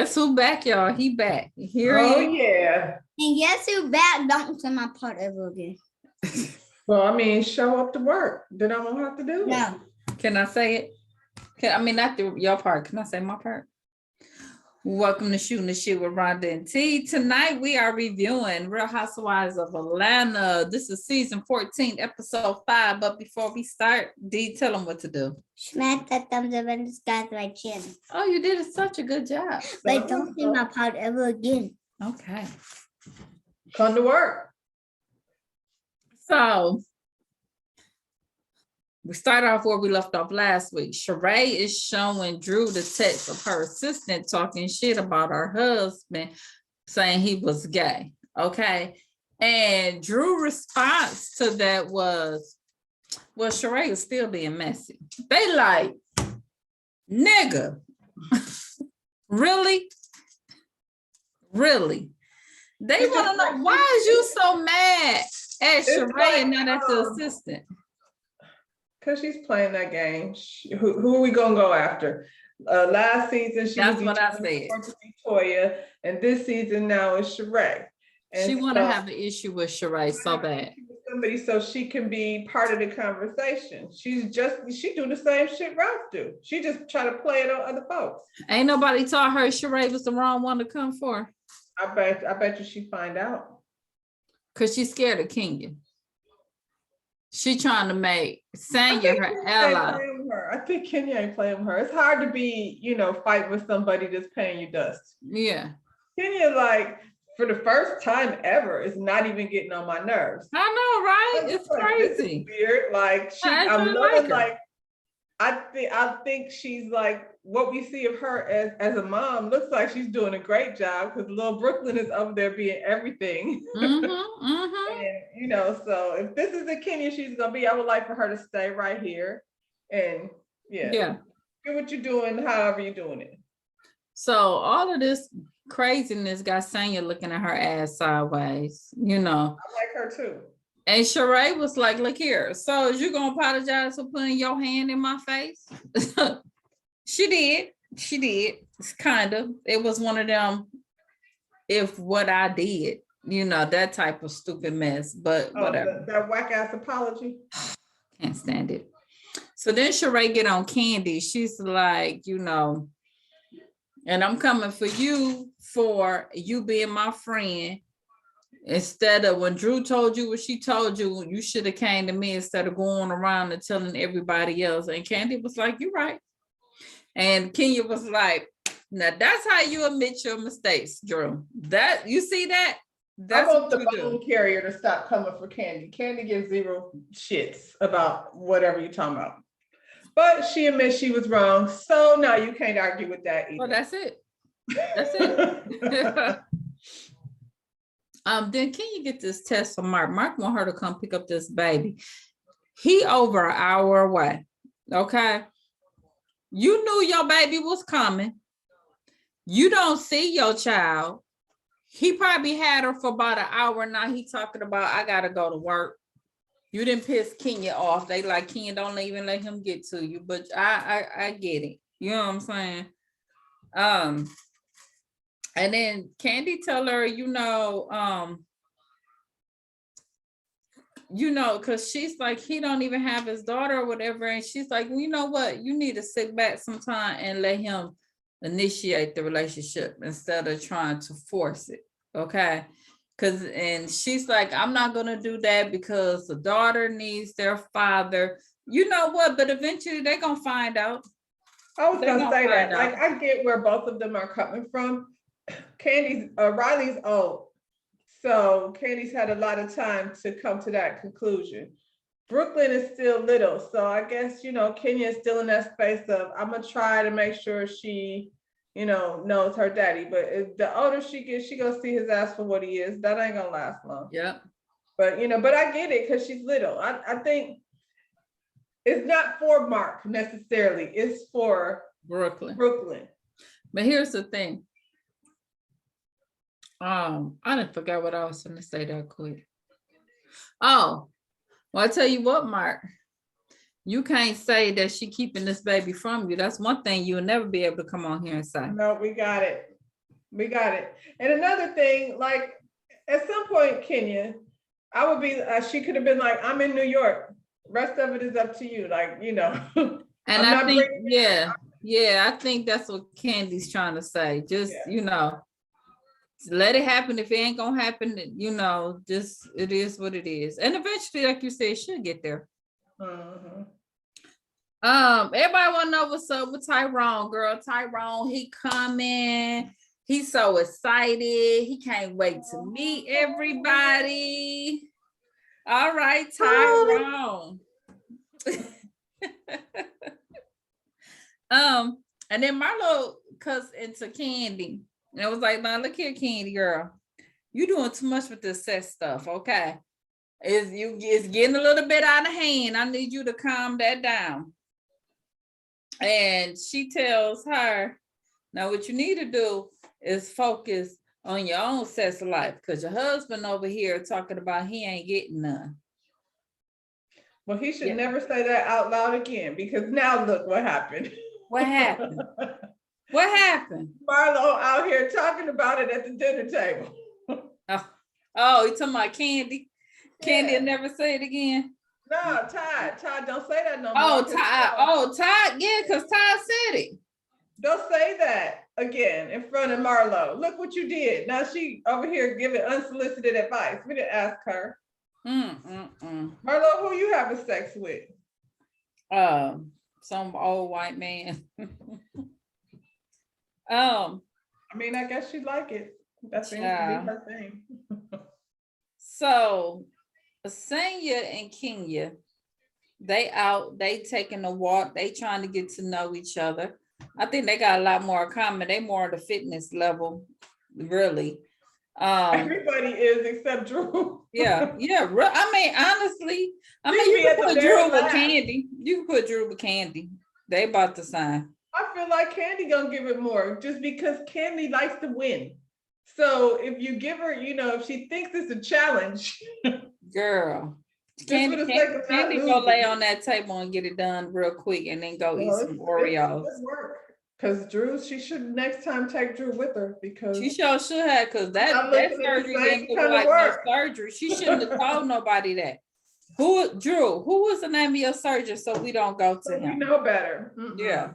Guess who back, y'all? He back. Here Oh, he is. yeah. And guess who back? Don't say my part ever again. Well, I mean, show up to work. Then I won't have to do it. No. Can I say it? I mean, not your part. Can I say my part? Welcome to Shooting the Shit with Rhonda and T. Tonight we are reviewing Real Housewives of Atlanta. This is season 14, episode 5. But before we start, D, tell them what to do. Smack that thumbs up and subscribe to my channel. Oh, you did such a good job. But don't say my part ever again. Okay. Come to work. So we start off where we left off last week. Sheree is showing Drew the text of her assistant talking shit about her husband, saying he was gay. Okay. And Drew's response to that was, well, Sheree is still being messy. They like, nigga. Really? Really? They want to know, why is you so mad at Sheree and not at the assistant? Because she's playing that game. Who are we gonna go after? Last season, That's what I said. Toya, and this season now is Sheree. And she want to have an issue with Sheree so bad. Somebody so she can be part of the conversation. She do the same shit Ralph do. She just try to play it on other folks. Ain't nobody taught her Sheree was the wrong one to come for. I bet you she find out. Cause she's scared of Kenya. She trying to make Sanya her ally. I think Kenya ain't playing with her. It's hard to be, fight with somebody that's paying you dust. Yeah. Kenya, like, for the first time ever, is not even getting on my nerves. I know, right? It's crazy. It's weird. Like, I'm loving, like, I think she's like, what we see of her as a mom looks like she's doing a great job, because little Brooklyn is over there being everything. And, so if this is the Kenya she's gonna be, I would like for her to stay right here and do what you're doing, however you're doing it. So all of this craziness got Sanya looking at her ass sideways, I like her too. And Sheree was like, look here, so is you gonna apologize for putting your hand in my face? She did. It's kind of, it was one of them, if what I did, that type of stupid mess, but whatever. That whack ass apology. Can't stand it. So then Sheree get on Candy. She's like, and I'm coming for you being my friend. Instead of when Drew told you what she told you, you should have came to me instead of going around and telling everybody else. And Candy was like, you're right. And Kenya was like, now that's how you admit your mistakes, Drew. That, you see that? That's I want the phone carrier to stop coming for Candy. Candy gives zero shits about whatever you're talking about. But she admits she was wrong. So now you can't argue with that either. Well, that's it. That's it. Then can you get this test from Mark? Mark want her to come pick up this baby. He over an hour away. Okay. You knew your baby was coming. You don't see your child. He probably had her for about an hour. Now he talking about, I gotta go to work. You didn't piss Kenya off. They like, Kenya, don't even let him get to you. But I get it. You know what I'm saying? And then Candy tell her, because she's like, he don't even have his daughter or whatever. And she's like, well, you know what? You need to sit back sometime and let him initiate the relationship instead of trying to force it. Okay. And she's like, I'm not going to do that because the daughter needs their father. You know what? But eventually they're going to find out. I was going to say that. Like, I get where both of them are coming from. Riley's old. So Candy's had a lot of time to come to that conclusion. Brooklyn is still little. So I guess, Kenya is still in that space of, I'm going to try to make sure she, knows her daddy. But the older she gets, she going to see his ass for what he is. That ain't going to last long. Yeah. But, but I get it because she's little. I think it's not for Mark necessarily. It's for Brooklyn. But here's the thing. I didn't forget what I was going to say that quick. Oh, well, I tell you what, Mark, you can't say that she keeping this baby from you. That's one thing you'll never be able to come on here and say. No, we got it. We got it. And another thing, like at some point, Kenya, I would be, she could have been like, I'm in New York. Rest of it is up to you. Like, you know, And I'm I not think, bringing yeah, I think that's what Candy's trying to say. Just, Yeah. you know, let it happen. If it ain't gonna happen, you know, just it is what it is. And eventually, like you said, she'll get there. Mhm. Everybody wanna know what's up with Tyrone, girl. Tyrone, he coming. He's so excited. He can't wait to meet everybody. All right, Tyrone. And then Marlo cussed into Candy. And it was like, now look here, Candy girl. You doing too much with this sex stuff, okay? It's getting a little bit out of hand. I need you to calm that down. And she tells her, now what you need to do is focus on your own sex life, because your husband over here talking about he ain't getting none. Well, he should never say that out loud again, because now look what happened. What happened? What happened? Marlo out here talking about it at the dinner table. Oh, you talking about Candy? Candy will never say it again. No, Todd, don't say that no more. Todd, yeah, because Todd said it. Don't say that again in front of Marlo. Look what you did. Now she over here giving unsolicited advice. We didn't ask her. Marlo, who you having sex with? Some old white man. I mean, I guess she'd like it. That seems to be her thing. So Sanya and Kenya, they taking a walk, they trying to get to know each other. I think they got a lot more in common. They more at the fitness level, really. Everybody is except Drew. Yeah. I mean, honestly, you can put Drew with Candy. You can put Drew with Candy. They about the same. I feel like Candy gonna give it more just because Candy likes to win. So if you give her, you know, if she thinks it's a challenge, girl, Candy go lay on that table and get it done real quick, and then go eat some Oreos. Because Drew, she should next time take Drew with her, because she sure should have, because that surgery didn't look like no surgery. She shouldn't have told nobody that. Drew, who was the name of your surgeon, so we don't go to him? We know better. Yeah.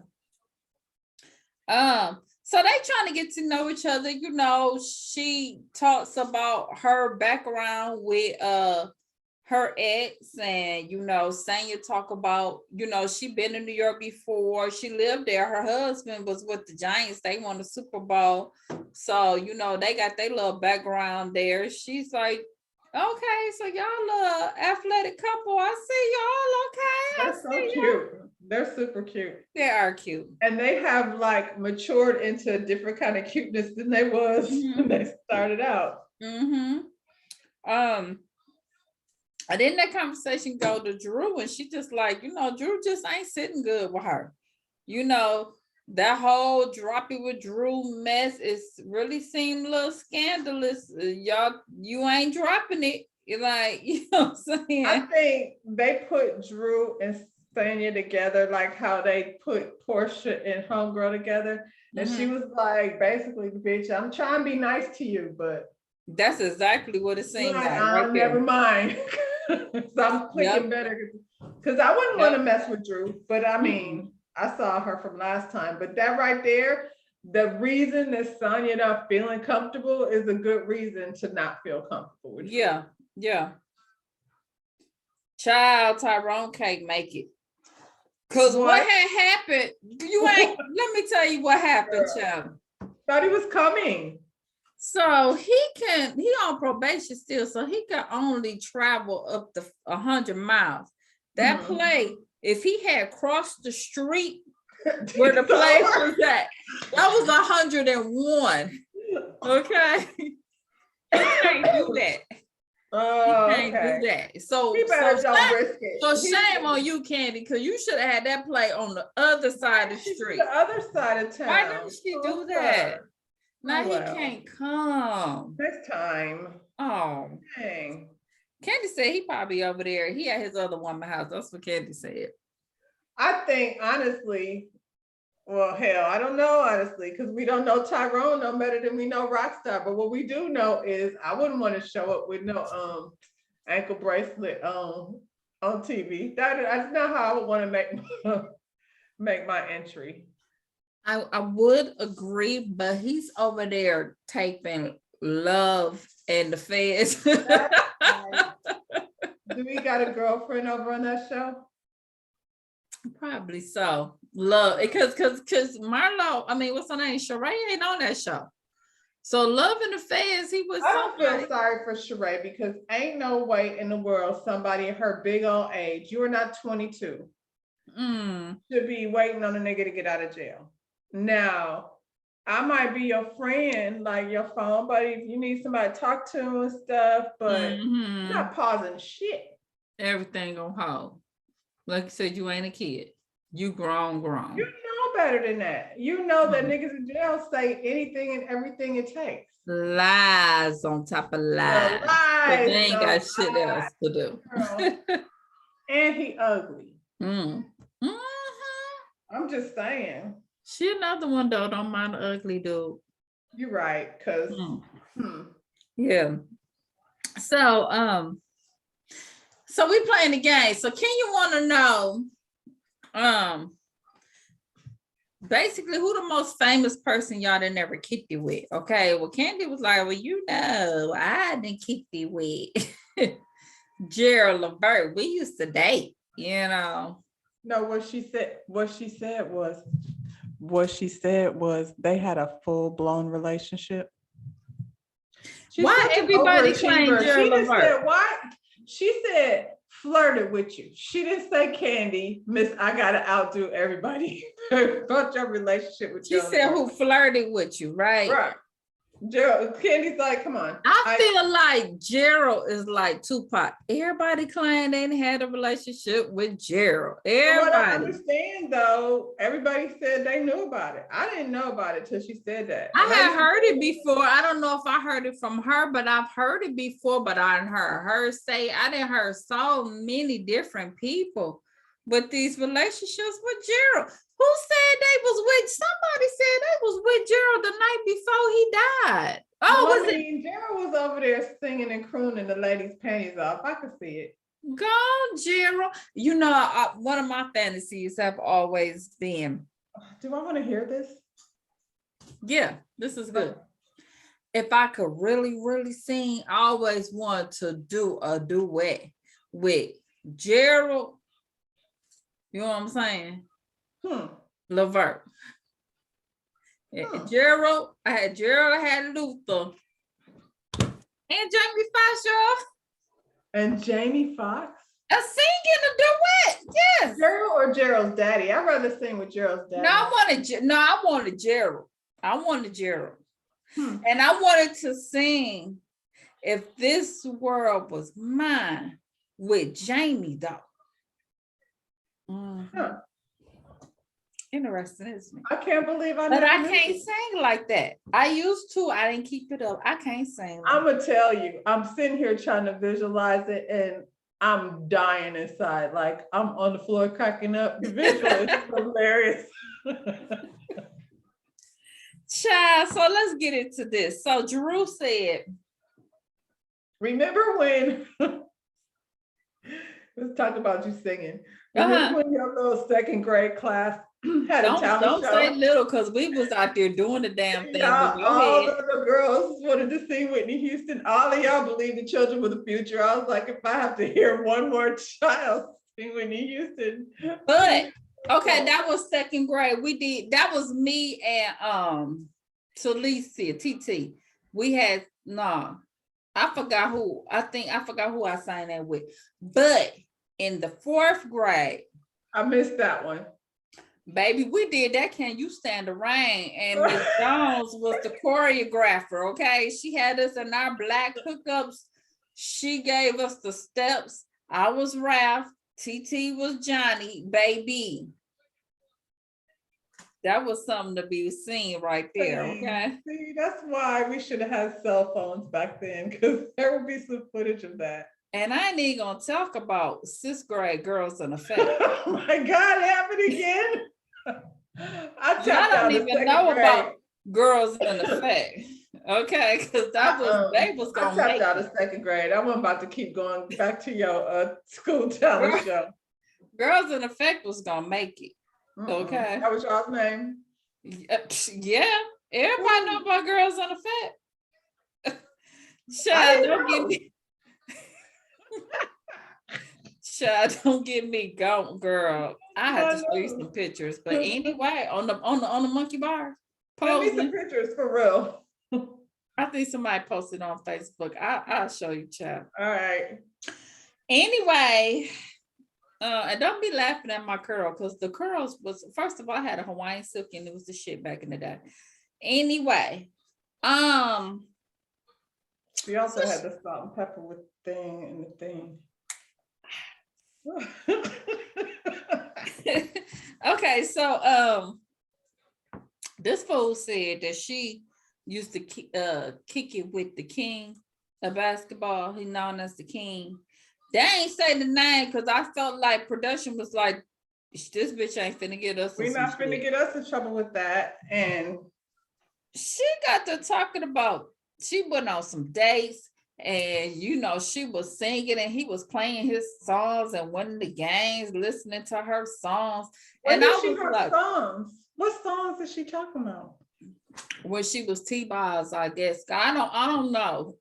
So they trying to get to know each other. You know, she talks about her background with her ex, and you know, Sanya talk about, you know, she been in New York before. She lived there. Her husband was with the Giants. They won the Super Bowl. So, you know, they got their little background there. She's like, okay, so y'all athletic couple. I see y'all. Okay. That's so cute. They're super cute. They are cute. And they have like matured into a different kind of cuteness than they was when they started out. And then that conversation go to Drew, and she just like, you know, Drew just ain't sitting good with her. You know, that whole drop it with Drew mess is really seemed a little scandalous. Y'all, you ain't dropping it. You're like, you know what I'm saying? I think they put Drew and Sanya together like how they put Portia and Homegirl together. And she was like, basically, bitch, I'm trying to be nice to you, but that's exactly what it seemed like. Right, never mind. So I'm clicking better, because I wouldn't want to mess with Drew, but I mean, I saw her from last time, but that right there, the reason that Sanya not feeling comfortable is a good reason to not feel comfortable with Drew. Yeah. Child, Tyrone can't make it. Cause what had happened, let me tell you what happened, child. Thought he was coming. So he on probation still, so he can only travel up to 100 miles. That play, if he had crossed the street where the play was at, that was 101. Okay. He can't do that. Oh, he can't do that. So he better don't risk it. So shame on you, Candy, because you should have had that play on the other side of the street. The other side of town. Why didn't she do that? Now he can't come. Next time. Oh. Dang. Candy said he probably over there. He at his other woman's house. That's what Candy said. I think, honestly, Well, hell, I don't know, honestly, because we don't know Tyrone no better than we know Rockstar. But what we do know is I wouldn't want to show up with no ankle bracelet on TV. That's not how I would want to make my entry. I would agree, but he's over there taping Love and the Feds. Do we got a girlfriend over on that show? Probably so. Love, because Marlo, I mean, what's her name? Sheree ain't on that show. So Love and the Feds, he was. I don't feel sorry for Sheree because ain't no way in the world somebody at her big old age, you are not 22, should be waiting on a nigga to get out of jail. Now, I might be your friend, like your phone buddy, if you need somebody to talk to and stuff, but I'm not pausing shit. Everything on hold. Like you said, you ain't a kid. You grown. You know better than that. You know that niggas in jail say anything and everything it takes. Lies on top of lies. The lies, They ain't got shit else to do. And he ugly. I'm just saying. She another one though, don't mind the ugly dude. You're right, because yeah. So we playing the game. So can you want to know basically who the most famous person y'all done never kicked it with? Okay, well Candy was like, well, you know, I didn't kick it with Gerald Levert. We used to date, you know. No, what she said was they had a full-blown relationship. Why everybody claimed Gerald Levert? Why? She said flirted with you. She didn't say Candy, Miss, I gotta outdo everybody. About your relationship with She said who flirted with you, right? Right. Gerald, Candy's like, come on. I feel like Gerald is like Tupac. Everybody claimed they had a relationship with Gerald. Everybody. What I understand though, everybody said they knew about it. I didn't know about it till she said that. I had heard it before. I don't know if I heard it from her, but I've heard it before. But I didn't heard her say. I didn't heard so many different people with these relationships with Gerald. Who said they was with? Somebody said they was with Gerald the night before he died. Oh, well, was it? Gerald was over there singing and crooning the ladies' panties off. I could see it. Go, Gerald. You know, one of my fantasies have always been. Do I want to hear this? Yeah, this is good. If I could really sing, I always want to do a duet with Gerald. You know what I'm saying? Levert. Gerald, I had Luther. And Jamie Foxx, y'all. And Jamie Foxx? A singing a duet, yes. Gerald or Gerald's daddy? I'd rather sing with Gerald's daddy. I wanted Gerald. And I wanted to sing If This World Was Mine with Jamie though. Interesting, isn't it? I can't believe I can't sing like that. I used to. I didn't keep it up. I can't sing. I'm gonna tell you. I'm sitting here trying to visualize it, and I'm dying inside. Like I'm on the floor cracking up. The visual is hilarious. Child. So let's get into this. So Drew said, "Remember when?" Let's talk about you singing. Remember when your little second grade class had a talent show? Don't say little, because we was out there doing the damn thing. All of the girls wanted to see Whitney Houston. All of y'all believe the children were the future. I was like, if I have to hear one more child sing Whitney Houston. But okay, that was second grade. We did. That was me and Talicia, TT. We had I forgot who. I forgot who I sang that with. But in the fourth grade, I missed that one. Baby, we did that. Can You Stand the Rain? And Miss Jones was the choreographer. Okay, she had us in our black hookups. She gave us the steps. I was Ralph. TT was Johnny. Baby, that was something to be seen right there. Okay, see, that's why we should have had cell phones back then, because there would be some footage of that. And I ain't even gonna talk about sixth grade girls in effect. Oh my God, it happened again. I Y'all tapped out don't of even second know grade. about girls in effect. Okay, because they was I gonna tapped make out it. of second grade. I'm about to keep going back to your school talent show. Girls in effect was gonna make it. Okay. That was y'all's name. Yeah, everybody know about girls in effect. I Child, didn't don't get know. me. Child, don't get me going, girl. I had to show you some pictures, but anyway, on the monkey bar, Send me some posing. pictures for real. I think somebody posted on Facebook. I'll show you, child. All right. Anyway, and don't be laughing at my curl, because the curls was, first of all, I had a Hawaiian silk and it was the shit back in the day. Anyway, We also had the salt and pepper with thing and the thing. okay, so this fool said that she used to kick it with the king of basketball. He known as the king. They ain't say the name because I felt like production was like, this bitch ain't finna get us. We're not finna get us in trouble with that. And she got to talking about, she went on some dates and she was singing and he was playing his songs and winning the games, listening to her songs. when and I did she was have like, songs? What songs is she talking about? when she was T-Boz, I guess. I don't know.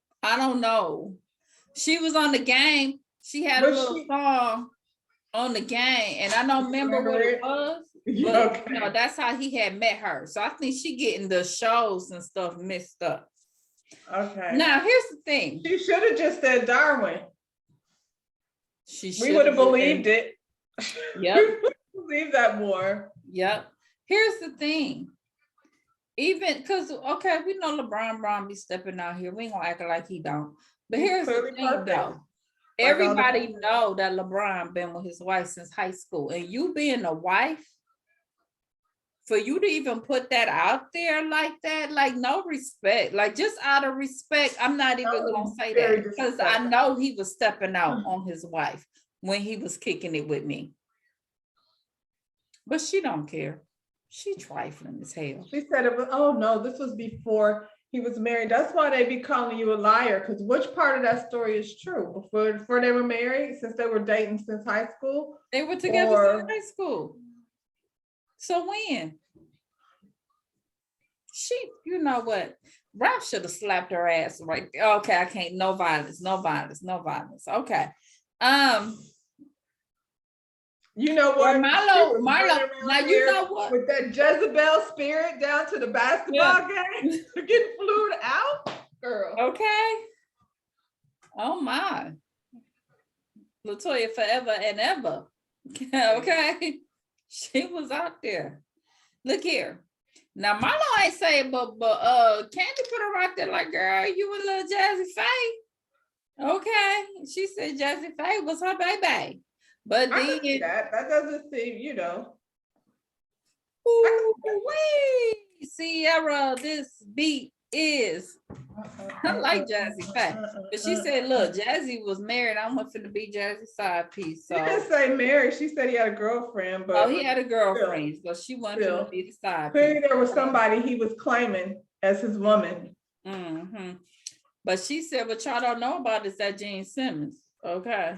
She was on the game. She had a little song on the game, and I don't remember what it was. But that's how he had met her. So I think she getting the shows and stuff mixed up. Okay. Now here's the thing. She should have just said Darwin. We would have believed it. Yep. Believe that more. Yep. Here's the thing. Even because, okay, we know LeBron be stepping out here. We ain't gonna act like he don't. But here's the thing, though. Everybody know that LeBron been with his wife since high school, and you being a wife, for you to even put that out there like that, like no respect, like just out of respect, I'm not even gonna say that because I know he was stepping out on his wife when he was kicking it with me. But she don't care. She trifling as hell. She said it was, oh no, this was before he was married. That's why they be calling you a liar, because which part of that story is true? Before they were married, since they were dating since high school? They were together since high school. So when? She, you know what? Ralph should have slapped her ass right there. Okay, I can't, no violence. Okay. You know what? Marlo, now you know what? With that Jezebel spirit down to the basketball game, getting flued out, girl. Okay. Oh my. LaToya forever and ever. Okay. She was out there. Look here. Now Marlo ain't saying, but Candy put her right there like, girl, you a little Jazzy Faye. Okay. She said Jazzy Faye was her baby. But I can see that doesn't seem, Sierra, this beat is I like Jazzy Faye. But she said, look, Jazzy was married. I'm finna be Jazzy's side piece. So she didn't say married, she said he had a girlfriend, but he had a girlfriend, so she wanted to be the side piece. Clearly there was somebody he was claiming as his woman. Mm-hmm. But she said, what y'all don't know about is that Gene Simmons. Okay.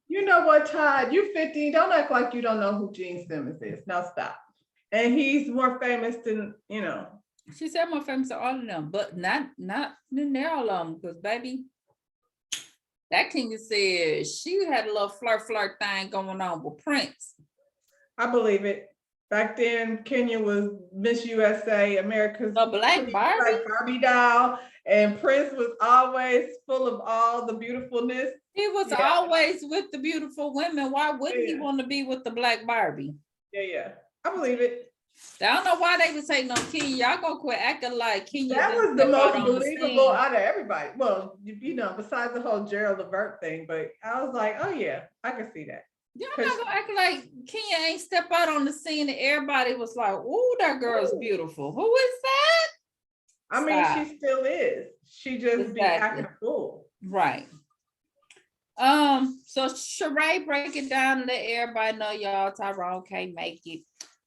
You know what, Todd? You 15. Don't act like you don't know who Gene Simmons is. Now stop. And he's more famous than, She said more famous than all of them, but not near all of them, because baby, that Kenya said she had a little flirt thing going on with Prince. I believe it. Back then, Kenya was Miss USA, America's Black Barbie doll, and Prince was always full of all the beautifulness. He was always with the beautiful women. Why wouldn't he want to be with the Black Barbie? Yeah. I believe it. I don't know why they was saying no Kenya. Y'all gonna quit acting like Kenya. That was the most believable out of everybody. Well, besides the whole Gerald Levert thing, but I was like, oh yeah, I can see that. Y'all not gonna act like Kenya ain't step out on the scene and everybody was like, "Ooh, that girl's beautiful." Who is that? I mean, she still is. She just be acting a fool. Right. So Sheree break it down to let everybody know y'all Tyrone can't make it.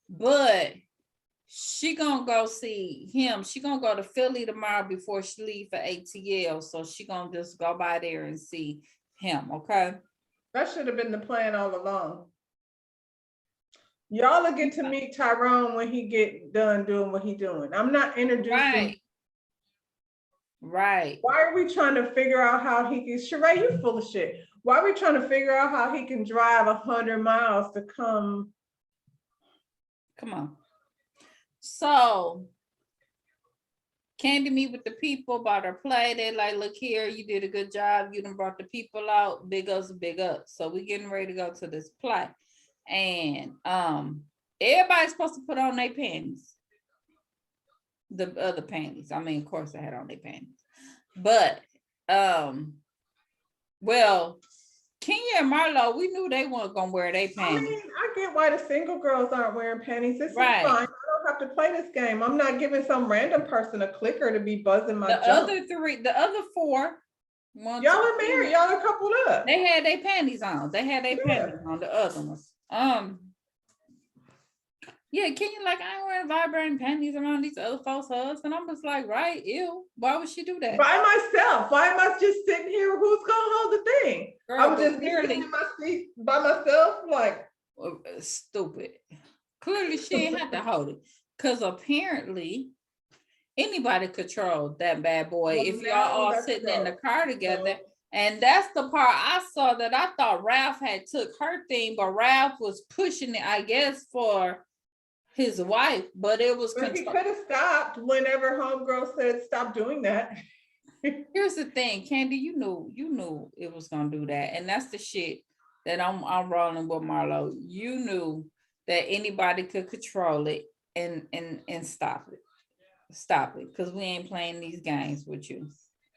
But she gonna go see him. She gonna go to Philly tomorrow before she leave for ATL. So she gonna just go by there and see him. Okay. That should have been the plan all along. Y'all will get to meet Tyrone when he get done doing what he doing. I'm not introducing. Right. Why are we trying to figure out how he can, Sheree, you full of shit. Why are we trying to figure out how he can drive 100 miles to come? Come on. So Candy meet with the people about her play. They like, look here, you did a good job. You done brought the people out. Big ups, big ups. So we getting ready to go to this play. And everybody's supposed to put on their panties. The other panties. I mean, of course, I had on their panties. But well, Kenya and Marlo, we knew they weren't gonna wear their panties. I mean, I get why the single girls aren't wearing panties. This Right. is fine. I don't have to play this game. I'm not giving some random person a clicker to be buzzing my junk. The other four, y'all are married. Y'all are coupled up. They had their panties on. They had their panties on. The other ones. Yeah, Kenya like, I ain't wearing vibrating panties around these other folks' husbands. I'm just like, right, ew. Why would she do that? By myself. Why am I just sitting here? Who's gonna hold the thing? Girl, I would just be sitting in my seat by myself, like stupid. Clearly, she ain't have to hold it, because apparently anybody controlled that bad boy. Well, if y'all all sitting in the car together. So, and that's the part I saw that I thought Ralph had took her thing, but Ralph was pushing it, I guess, for his wife, but it was. But he could have stopped whenever homegirl said stop doing that. Here's the thing, Candy, you knew it was gonna do that, and that's the shit that I'm rolling with Marlo. You knew that anybody could control it and stop it, because we ain't playing these games with you.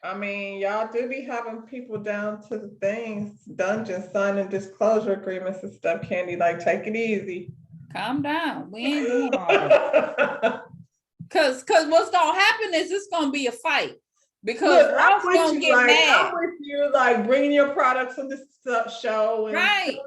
I mean, y'all do be having people down to the things, dungeons, signing disclosure agreements and stuff, Candy, like take it easy. Calm down. We ain't doing all that. Cause what's gonna happen is it's gonna be a fight. Because Ralph's gonna get mad. I'm with you, like bringing your products on this show and right.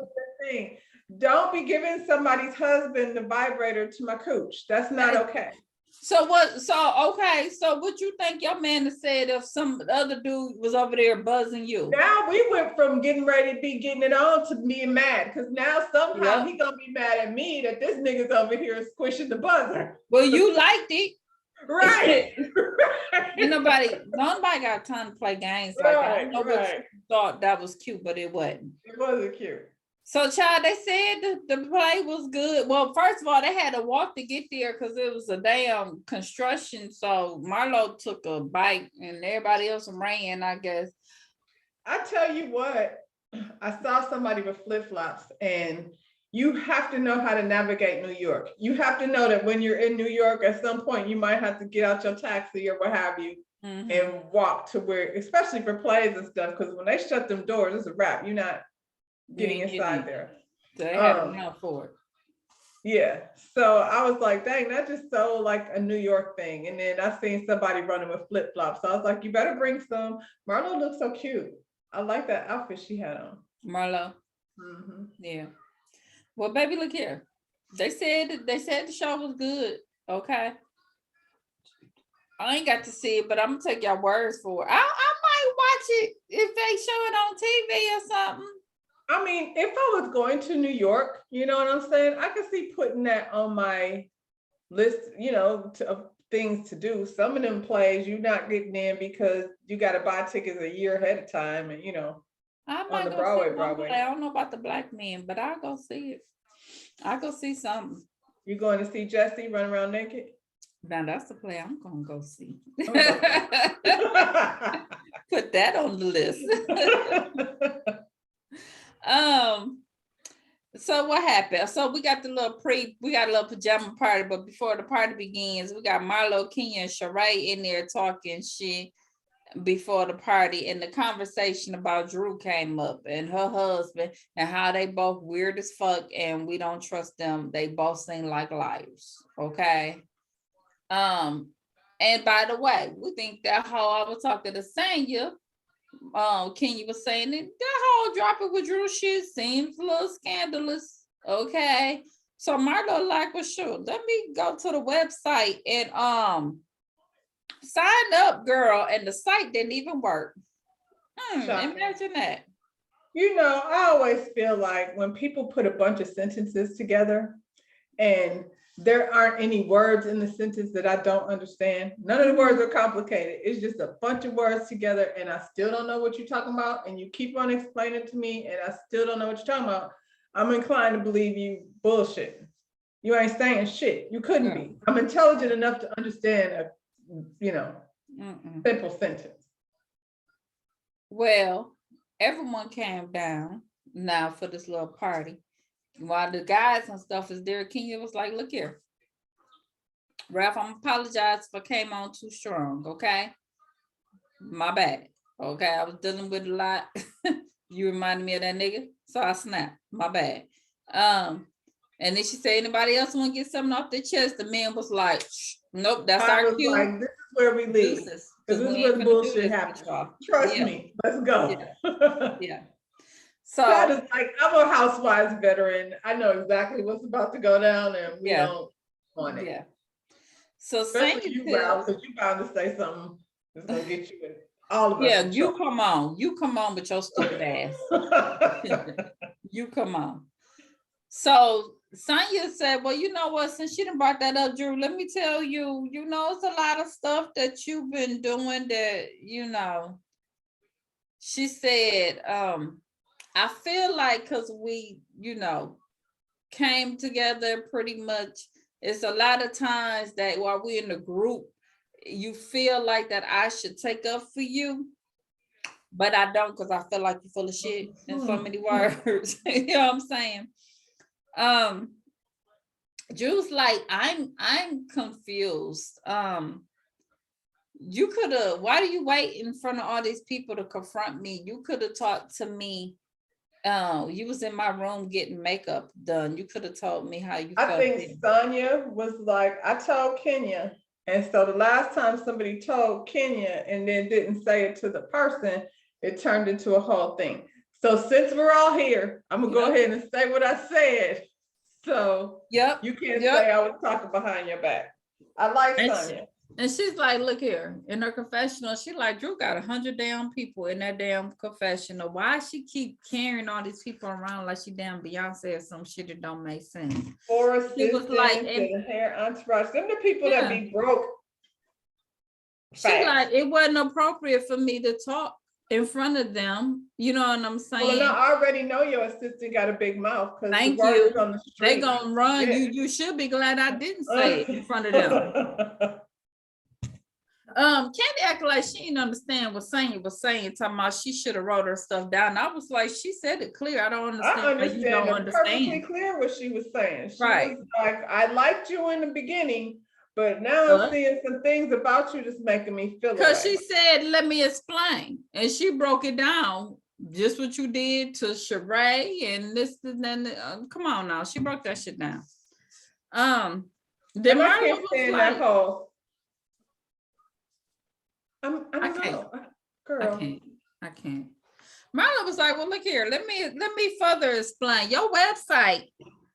Thing. Don't be giving somebody's husband the vibrator to my cooch. That's not okay. So what you think your man has said if some other dude was over there buzzing you? Now we went from getting ready to be getting it on to being mad, because now somehow he gonna be mad at me that this nigga's over here squishing the buzzer. Well, you liked it. Right. nobody got time to play games like that. I know what you thought that was cute, but it wasn't. It wasn't cute. So, child, they said the play was good. Well, first of all, they had to walk to get there because it was a damn construction. So Marlo took a bike and everybody else ran, I guess. I tell you what, I saw somebody with flip-flops, and you have to know how to navigate New York. You have to know that when you're in New York, at some point, you might have to get out your taxi or what have you, and walk to where, especially for plays and stuff, because when they shut them doors, it's a wrap. You're not getting inside there. They had enough for it. Yeah. So I was like, dang, that's just so like a New York thing. And then I seen somebody running with flip-flops. So I was like, you better bring some. Marlo looks so cute. I like that outfit she had on. Marlo. Yeah. Well, baby, look here. They said the show was good. Okay. I ain't got to see it, but I'm gonna take y'all words for it. I might watch it if they show it on TV or something. I mean, if I was going to New York, you know what I'm saying? I could see putting that on my list, you know, of things to do. Some of them plays you're not getting in because you got to buy tickets a year ahead of time, and you know, I on might the go Broadway. I don't know about the black men, but I'll go see it. I'll go see something. You going to see Jesse run around naked? Now that's the play I'm gonna go see. Okay. Put that on the list. So what happened? So we got a little pajama party, but before the party begins, we got Marlo, Kenya, and Sheree in there talking shit before the party, and the conversation about Drew came up and her husband and how they both weird as fuck and we don't trust them. They both seem like liars. Okay. And by the way, we think that whole, I was talking to Sanya, Kenya was saying that whole dropping with Drew shit seems a little scandalous. Okay. So Marlo like, well, sure, let me go to the website and sign up, girl, and the site didn't even work. Shocking. Imagine that. You know, I always feel like when people put a bunch of sentences together and there aren't any words in the sentence that I don't understand. None of the words are complicated. It's just a bunch of words together and I still don't know what you're talking about. And you keep on explaining it to me and I still don't know what you're talking about. I'm inclined to believe you bullshit. You ain't saying shit. You couldn't be. I'm intelligent enough to understand a, simple sentence. Well, everyone came down now for this little party. While the guys and stuff is there, Kenya was like, look here, Ralph, I'm apologize if I came on too strong, okay? My bad, okay? I was dealing with a lot. You reminded me of that nigga, so I snapped, my bad. And then she said, anybody else want to get something off their chest? The man was like, nope, that's our cue. Like, this is where we leave. This is where the bullshit happens. Trust me, let's go. Yeah. So that is like, I'm a Housewives veteran. I know exactly what's about to go down, and we don't want it. Yeah. So especially you, Ralph, because you bound to say something that's gonna get you in all of us. Yeah, you come on with your stupid ass. You come on. So Sonia said, well, you know what, since she done brought that up, Drew, let me tell you, it's a lot of stuff that you've been doing that, she said, I feel like because we, came together pretty much, it's a lot of times that while we're in the group, you feel like that I should take up for you, but I don't, because I feel like you're full of shit in so many words. You know what I'm saying? Drew's like, I'm confused. You could have, why do you wait in front of all these people to confront me? You could have talked to me. You was in my room getting makeup done. You could have told me how you felt. I think Sonia was like, I told Kenya. And so the last time somebody told Kenya and then didn't say it to the person, it turned into a whole thing. So since we're all here, I'm gonna go ahead and say what I said. So you can't say I was talking behind your back. I like Sonia. And she's like, look here, in her confessional, she like, Drew got 100 damn people in that damn confessional. Why she keep carrying all these people around like she damn Beyonce or some shit that don't make sense? Or assistants and hair entourage. Them the people that be broke. She like, it wasn't appropriate for me to talk in front of them. You know what I'm saying? Well, I already know your assistant got a big mouth. Thank you. They gonna run. Yeah. You should be glad I didn't say it in front of them. Candy acted like she didn't understand what Sonya was saying, talking about she should have wrote her stuff down. I was like, she said it clear. I don't understand. I understand. You don't understand. Perfectly clear what she was saying. She was like, I liked you in the beginning, but now I'm seeing some things about you that's making me feel. Because she said, let me explain, and she broke it down. Just what you did to Sheree and this and then. Come on now, she broke that shit down. Then Marla was like, I can't. Girl. I can't. Marla was like, well, look here, let me further explain. Your website,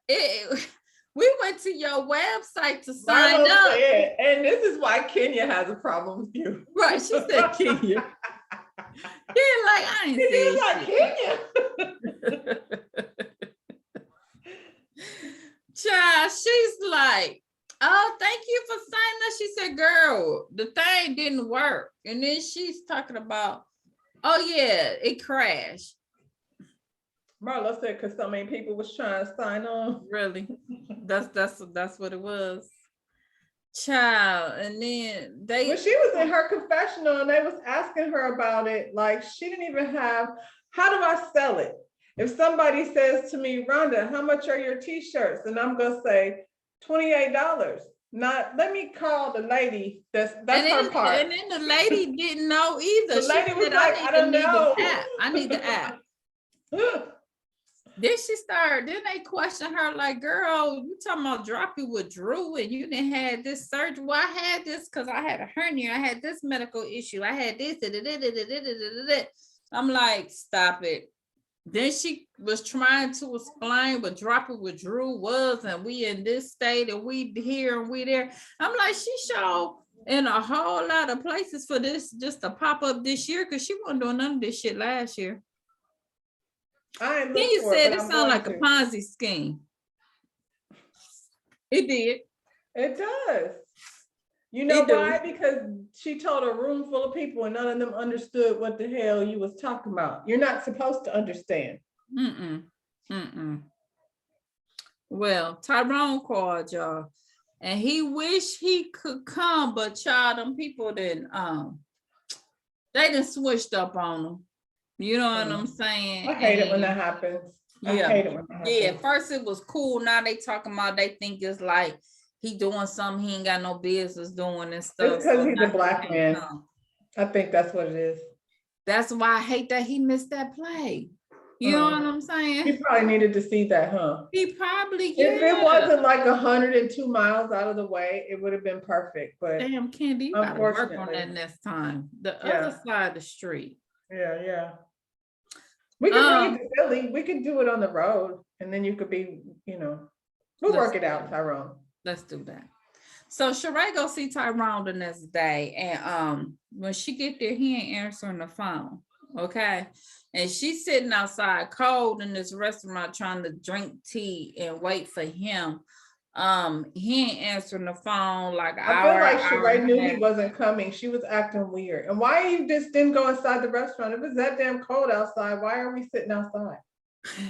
we went to your website to sign up. Said, and this is why Kenya has a problem with you. Right, she said Kenya. Yeah, like, I ain't saying like Kenya. Child, she's like, oh, thank you for signing up. She said, girl, the thing didn't work. And then she's talking about, oh yeah, it crashed. Marla said, because so many people was trying to sign on. Really? That's what it was. Child, and then when she was in her confessional and they was asking her about it, like she didn't even have, how do I sell it? If somebody says to me, Rhonda, how much are your t-shirts? And I'm gonna say $28. Not, let me call the lady. That's her part. And then the lady didn't know either. The lady was like, I don't know. I need the app. Then they question her like, girl, you talking about dropping with Drew and you didn't have this surgery. Well, I had this because I had a hernia. I had this medical issue. I had this. I'm like, stop it. Then she was trying to explain what dropping with Drew was, and we in this state, and we here and we there. I'm like, she showed in a whole lot of places for this just to pop up this year, because she wasn't doing none of this shit last year. I ain't Then looked you for said but it I'm sounded like going a to. Ponzi scheme. It did. It does. You know It do. why? Because she told a room full of people and none of them understood what the hell you was talking about. You're not supposed to understand. Well, Tyrone called y'all, and he wished he could come, but y'all, them people didn't. They done switched up on him. You know what I'm saying? I hate it when that happens. I hate it when that happens. Yeah, at first it was cool. Now they talking about they think it's like he doing something he ain't got no business doing and stuff. It's because so he's now a black he man. can't come. I think that's what it is. That's why I hate that he missed that play. You know what I'm He saying? probably needed to see that, huh? He probably, If it wasn't like 102 miles out of the way, it would have been perfect. But damn, Candy, you gotta work on unfortunately. that next time. The Yeah. other side of the street. Yeah. We could bring it to Philly. We could do it on the road, and then you could be, we'll work it out, Tyrone. Let's do that. So Sheree go see Tyrone the next day, and when she get there, he ain't answering the phone. Okay. And she's sitting outside cold in this restaurant trying to drink tea and wait for him. He ain't answering the phone like an I feel hour. like Sheree knew he wasn't coming. She was acting weird. And why you just didn't go inside the restaurant? If it's that damn cold outside, why are we sitting outside?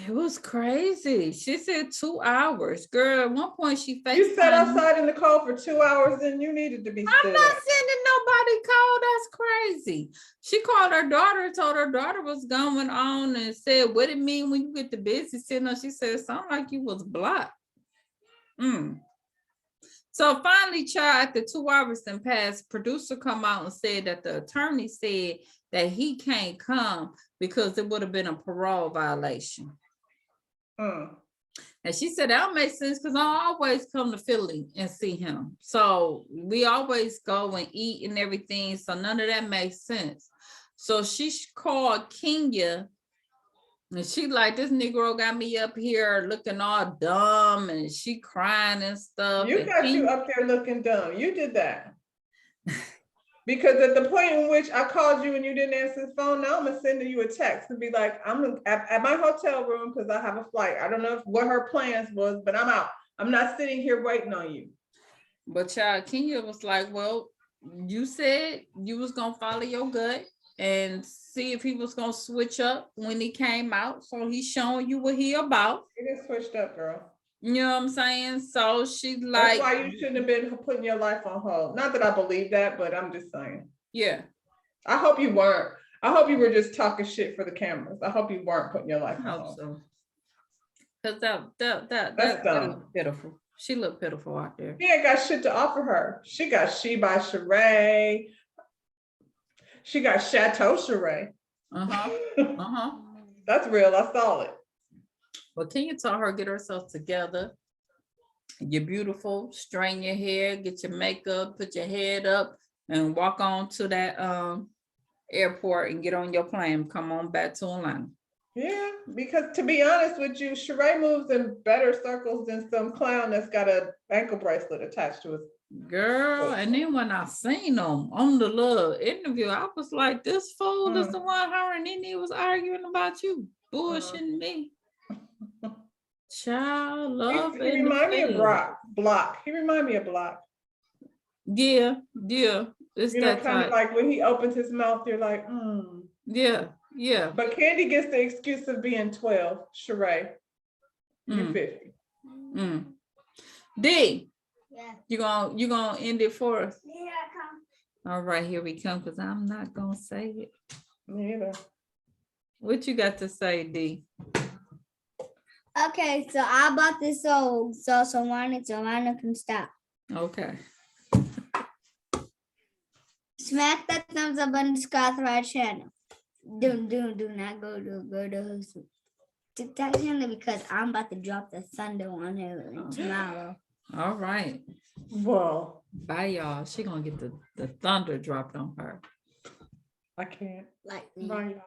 It was crazy. She said 2 hours. Girl, at one point she FaceTimed. You sat outside in the cold for 2 hours and you needed to be I'm stood not up. sending nobody cold. That's crazy. She called her daughter, told her daughter was going on, and said, what it mean when you get the business signal? She said, sound like you was blocked. So finally, child, after 2 hours then passed, producer come out and said that the attorney said that he can't come because it would have been a parole violation. And she said, that makes sense because I always come to Philly and see him. So we always go and eat and everything. So none of that makes sense. So she called Kenya, and she like, this Negro got me up here looking all dumb, and she crying and stuff. You got you up there looking dumb. You did that. Because at the point in which I called you and you didn't answer the phone, now I'm gonna send you a text and be like, I'm at my hotel room because I have a flight. I don't know what her plans was, but I'm out. I'm not sitting here waiting on you. But child, Kenya was like, well, you said you was gonna follow your gut and see if he was gonna switch up when he came out. So he's showing you what he about. He just switched up, girl. You know what I'm saying? So she like, that's why you shouldn't have been putting your life on hold. Not that I believe that, but I'm just saying. Yeah. I hope you weren't. I hope you were just talking shit for the cameras. I hope you weren't putting your life on hold. So. Cause that looked pitiful. She looked pitiful out there. She ain't got shit to offer her. She got She by Sheree. She got Chateau Sheree. That's real. I saw it. Well, Kenya told her get herself together. You're beautiful. Straighten your hair, get your makeup, put your head up, and walk on to that airport and get on your plane. Come on back to Atlanta. Yeah, because to be honest with you, Sheree moves in better circles than some clown that's got an ankle bracelet attached to his. Girl, and then when I seen them on the little interview, I was like, this fool is the one her and Nene was arguing about you. Bullshitting me. Child, love. He remind me of Block. He remind me of Block. Yeah. It's you know, kind of like when he opens his mouth, you're like, Yeah. But Candy gets the excuse of being 12. Sheree, you 50. D. Yeah. You gonna end it for us? Here I come. All right, here we come, because I'm not gonna say it. Me either. What you got to say, D? Okay, so I bought this song so Rhonda can stop. Okay. Smack that thumbs up on the subscribe channel. Do not go to TikTok channel because I'm about to drop the thunder on her tomorrow. All right. Whoa. Bye, y'all. She gonna get the thunder dropped on her. I can't. Like Bye, y'all.